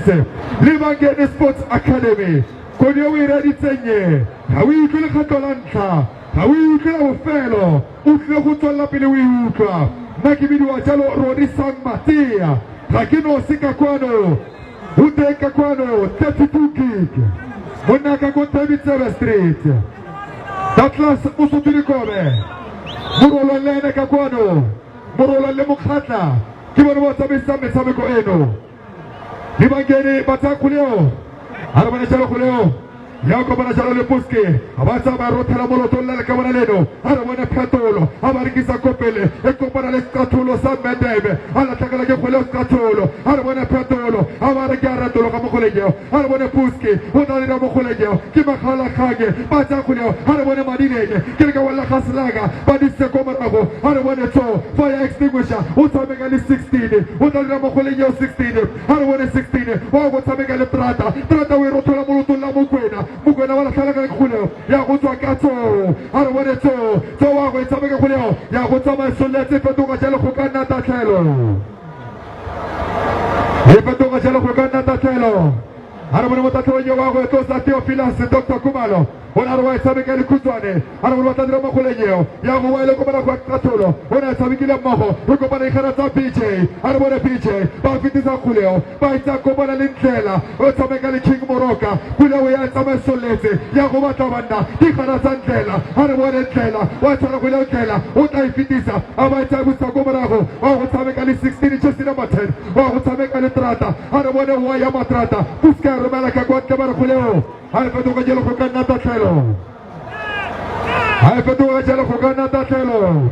Libangeni Sports Academy. Konyo we ready tsenye. Hawi kule khatolantla. Hawi kule ufelo. Utle go tswalla pele we utlwa. Nakibidi wa jalo Rodi Sang Matia. Rakino sika kwano. Uteka kwano 32 gig. Monaka ko 37 Street. Datlas usutulikome. Murola lene kakwano. Murola le mukhatla. Kibono watabisa mesameko eno. Libangeni batakuleo. Arabana chalo kuleo. Yako bana chalo lepuski. Abasa barota la molotola la kabana leno. Arabana patolo. Abarikisa kopele. Eko bana le skatulo sa medebe. Ala takala ke kuleo skatulo. Arabana patolo. Abarikara tolo kama kolegeo. Arabana puski. Udali na kolegeo. Kima khala khage. Batakuleo. Arabana madinege. Kilika wala khaslaga. Badise komarago. Arabana to. Fire extinguisher. Utamega li 16. Udali na kolegeo 16. Arabana 16. Wago tamega le trata. Trata we rotola molotola mukwena. Mugwena wala kala kala kuleo ya kutwa kato arwane to wago itabeka kuleo ya kutwa masolete petuka chalo kukana tatelo petuka chalo kukana tatelo arwane mtatelo yogo to satio finance Dr. Kumalo ona arwa itabeka likuzwane arwane mtatelo makuleo ya muwele kubana kwa katolo ona itabikile maho uko bana ikharata PJ arwane PJ ba fitiza kuleo ba itako bana lintlela otabeka liking moroka kuleo ya masolete ya kubata banda ikharata ndlela arwane ndlela watara kuleo ndlela utaifitiza abaita gusagomarago wa utabeka li 16 chesi number 10 wa utabeka li trata arwane wa ya matrata puska rumala kwa kabara kuleo haifatuka jelo kukana tatelo haifatuka jelo kukana tatelo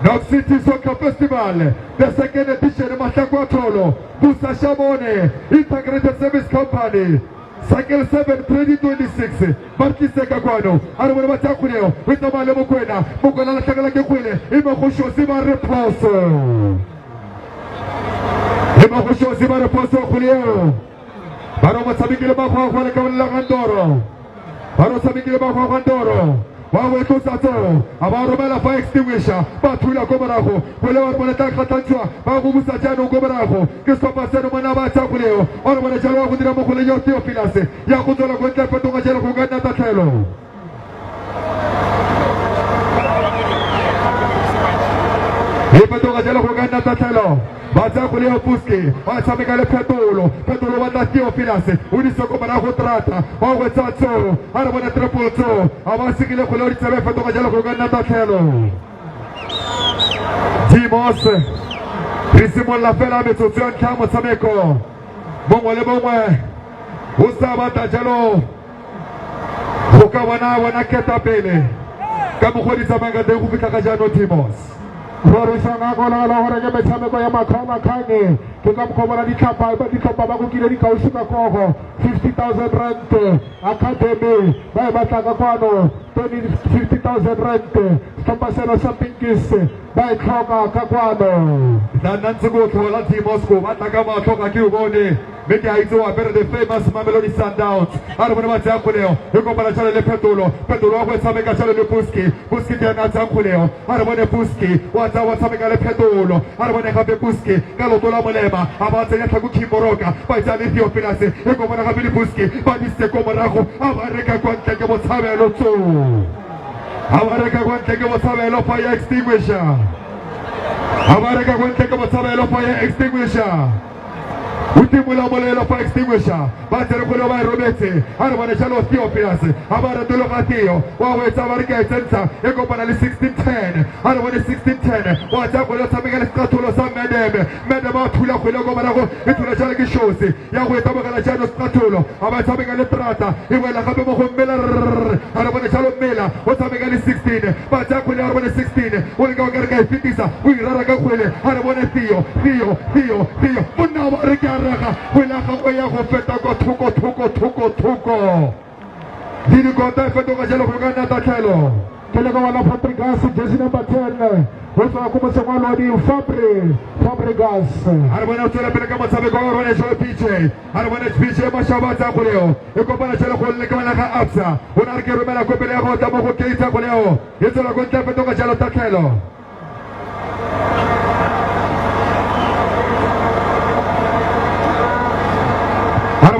Knox City Soccer Festival, the second edition Matakwa Tolo, Busa Shabone, Integrated Service Company, Cycle 7 2026, Marquis Sekakwano, Arwana Matakuleo, with the Malamukwena, Mukana Takalakwele, Imakusho Zima Reposo. Imakusho Zima Reposo Kuleo. Baro masabikile bakwa kwa kawala kandoro. Baro sabikile bakwa kandoro. Wawe kusato. Abaro mala fa extinguisher. Batula kobarako. Kule warwana takatantwa. Bago musa jano kobarako. Kisko paseno manaba takuleo. Warwana jalo wakudira mokule yote ofilase. Ya kutola kwenda patonga jalo kugana tatelo. Patonga jalo kugana tatelo. Bazakuleo puski, wasamekale petolo watatio filase, unisoko manako trata, wawe tato, arabona trapoto, abasikile kulori tsebe fetoka jalo kugana tatelo. Timos, Prisimo la fela metution kamo sameko, bomwe usabata jalo, ukawana wanaketa pele, kama khodi zamanga de kufika kajano Timos. Rorishanga kola la horege mechame ya makama kange tukamkomana dikapa bakukile dikaushika koho 50,000 rent academy bae bataka kwano 50,000 rent stopaseno shoppingis bae kroga kakwano nananzugo kola Timosco bataka matoka kiugone Meki haizo wa the famous Mamelodi Sundowns. Arabona matyakuleo yuko bana chale le petolo wako sameka chale le puski tena tyakuleo arabona puski watameka le petolo arabona kabe puski kalo tola molema abate ya tagu kimboroka baita le Theophilus yuko bana kabili puski badiste ko marako abareka kwa ntege mosabe loto abareka kwa ntege mosabe lo fire extinguisher abareka kwa ntege mosabe lo fire extinguisher Utimula molelo fa extinguisher. Batero kulo ba Robete. Arabana chalo Theophilus. Abara dolo katio. Wawe tabarika sensa. Eko bana li 1610. Arabana 1610. Wacha kulo samega le skatulo sa medebe. Medeba tula kulo go banago. Itula chalo kishosi. Yawe tabaka chalo skatulo. Abara samega le trata. Iwe la kabe mo mela. Arabana chalo mela. Wasamega li 16. Bacha kulo arabana 16. Ulga garga fitisa. Ui raraga kulo. Arabana Theo. Munna barika Wila kawaya kufeta kwa tuko Dini kota ifeto kajelo kugana tatelo Kelega wala Fabregas jezi number 10 Wesa wakuma semwalo wadi Fabregas Arabana utole peleka masabe kwa warwane show PJ Arabana PJ mashabata kuleo Eko bana chelo kulele kama laka apsa Unarike rumela kupele yako tamo kukeita kuleo Yeto la konta ifeto kajelo tatelo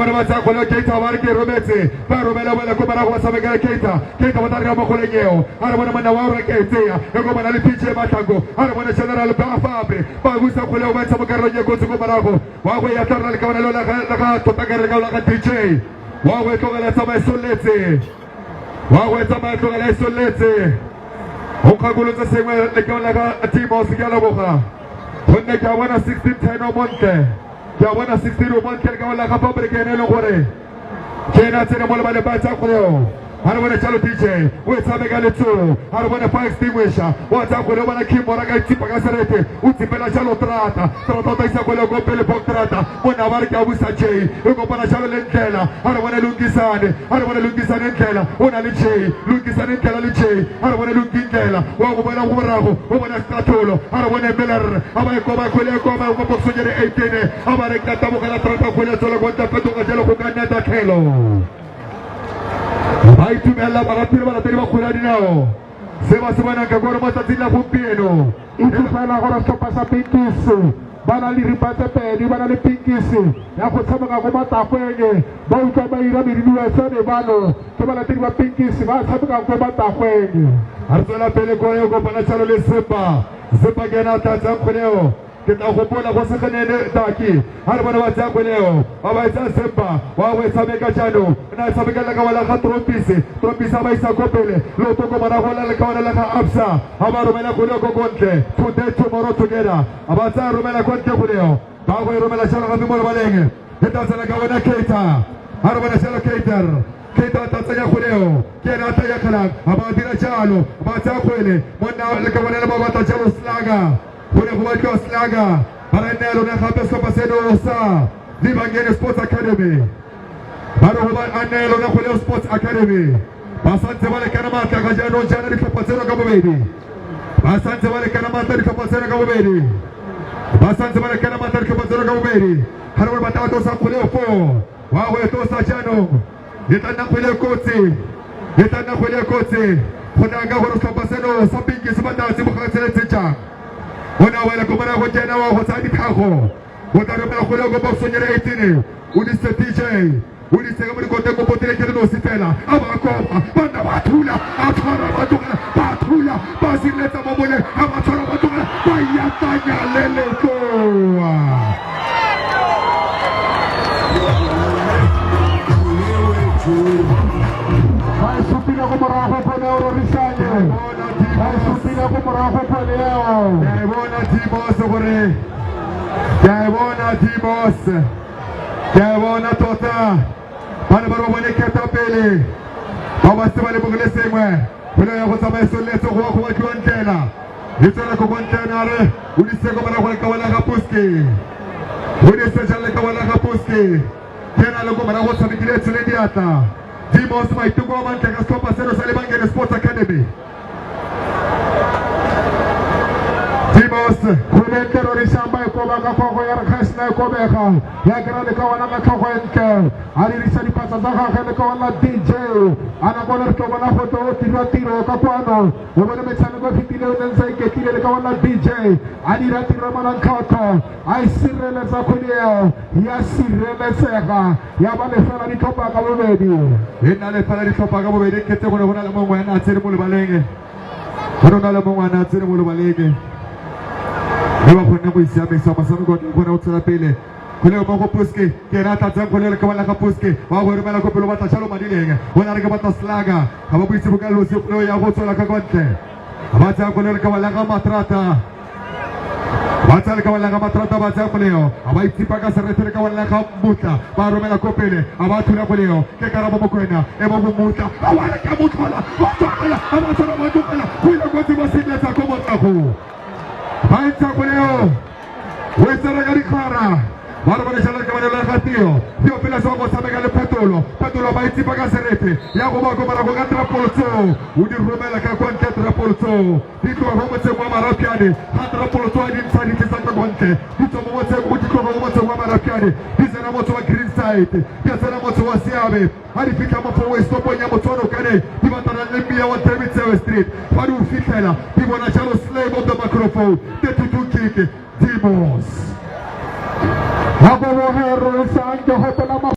bana ba tsa kgole Keita ba re ke rometse ba romela bana go bana go samekela Keita ba tla re mo kgolenyeo ara bona mana wa re ke tseya e go bana le PJ Matlango ara bona General Bafabe ba busa kgole ba tsa mokarolo ye go tse go bana go wa go ya tla le ka bana la ga tota ka re ka la ga DJ wa go tlogela tsa ba soletse wa go tsa ba tlogela soletse o kagolo tsa sengwe le ka la ga Timos ke la boga gonne ke bona 1610 o montle ke bona 16 o montle ka la ga Fabric ene le gore ke na tsene mo le bale ba tsa kgoleo ara bona chalo DJ o tshameka le tso ara bona fire extinguisher wa tsa kgoleo bona Kimora ka tsipa ka serete o tsipela chalo trata isa kgoleo go pele bok trata bona ba re ka busa J e go bona chalo le ndlela ara bona lungisane ndlela ona le J lungisane ndlela le J ara bona lungindlela wa go bona go borago o bona statolo ara bona Miller aba go ba kgole go ba go boksojere 18 aba re ka tabogela trata kgole tsola go tla fetoga jalo go ka nna tatlhelo Baitumela baratiri ba kgola dinao se ba se bana ka gore matsatsing la gompieno e tsela gore setlhopha sa Pinkisi bana le ripatse pedi bana le Pinkisi ya go tshameka go matagweng ba utlwa ba ira mediniwa tsene bano ke balatiri ba Pinkisi ba tshameka go matagweng a re tswela pele ko yo go bona tshalo le Sepa kena tlatsa kgoneo ke tla go bona go se genene taki ha re bona ba tsa kgoneo ba ba tsa Sepa wa go tshameka jano na tshameka la ka wala ga Trompisi ba isa kopele lo to go bona go la ka wala ga Absa ha ba romela go le go kontle today tomorrow together aba tsa romela kontle go leo ba go romela shalo ga mo le baleng e tla tsena ka wona Keita ha re bona shalo Keita ta tsaya go leo ke na ta ya khala aba dira jalo ba tsa kgwele monna le ka wala le ba ta jalo Slaga Pune kuwajua Slaga Baranelo na gape sopa seno sa Libangene Sports Academy Baro huba anelo na kuleo Sports Academy Basante wale kanamata Kajano jana ni kapaseno kabubedi Basante wale kanamata ni kapaseno kabubedi Basante wale kanamata ni kapaseno kabubedi Harumul batato sa kuleo fo Wawe tosa jano Yetana kuleo koti Kudanga horo kapaseno Sapingi subata Sibukansele ticha Ona wala kumara go jena wa go tsadi tlhago go tla re ba go le go boksonyere 18 o di se DJ o di se ga mo go te go potere ke no sitela aba ko bana ba thula a tshwara ba tloga ba thula ba siletsa mo bole a ba tshwara ba tloga ba ya tanya lele ko Vai supina go morago pa na oro risanye Vai supina go morago pa leo Kevona tota Bana baro bone keta pele Baba se bale bugule sengwe Pele ya go tsama isoletso go go wa ntela Itsela go kontena re o di se go bana go ka wala ga Puski o di se jale ka wala ga Puski Kena le go bana go tshamekile tsele diata Dimos mai tugo man ka sopa sero sa Libangene Sports Academy Timos, kule terorisa ambaye kwa baka koko ya khasna ko beka ya grande ka wana ka koko enke ali risali pasa zaka ka ka wana DJ ana bona ko wana photo tiro ka kwano wona metsana go fitile o ntsai ke tile ka wana DJ ali ratiro mana khoko ai sirele za khulia ya sirele sega ya ba le fela di topa ka bobedi ena le fela di topa ka bobedi ke te bona le mongwe ana tsere mo le balenge bona le mongwe ana tsere mo le balenge Eba kone mo isiame sa masami go bona o tsela pele kole mo go Puski ke rata tsa kole le ka wala ka Puski wa go remela go pelo batla chalo madileng bona re ka batla Slaga ga ba buitse bokalo se plo ya go tsela ka kontle ba tsa kole le ka wala ka Matrata ba tsa le ka wala ka Matrata ba tsa kole ba itsipa ka serete ka wala ka Mutla ba romela go pele ba thula kole ke karabo mo kwena e mo Mutla ba wala ka Mutla ba tsala ba tsala ba tsala go ile go tsi ba sile tsa go motlago Baita kuleo Wesera gari klara Barbara shala kamane la khatio Dio pela so go sabega le petolo baiti paga serete ya go ba go mara go gatra polso udi romela ka kon gatra polso dito ho metse go mara piade gatra polso a din sadi ke sa konte dito mo metse go dito go metse go mara piade dizena mo wa green side dizena mo wa siabe hari fika mo fo westo ponya mo tono kane di batana le mia wa Termitsewe street faru fitela di bona chalo slave of the microphone de tutu kike Dimos Hago hero sanjo hotela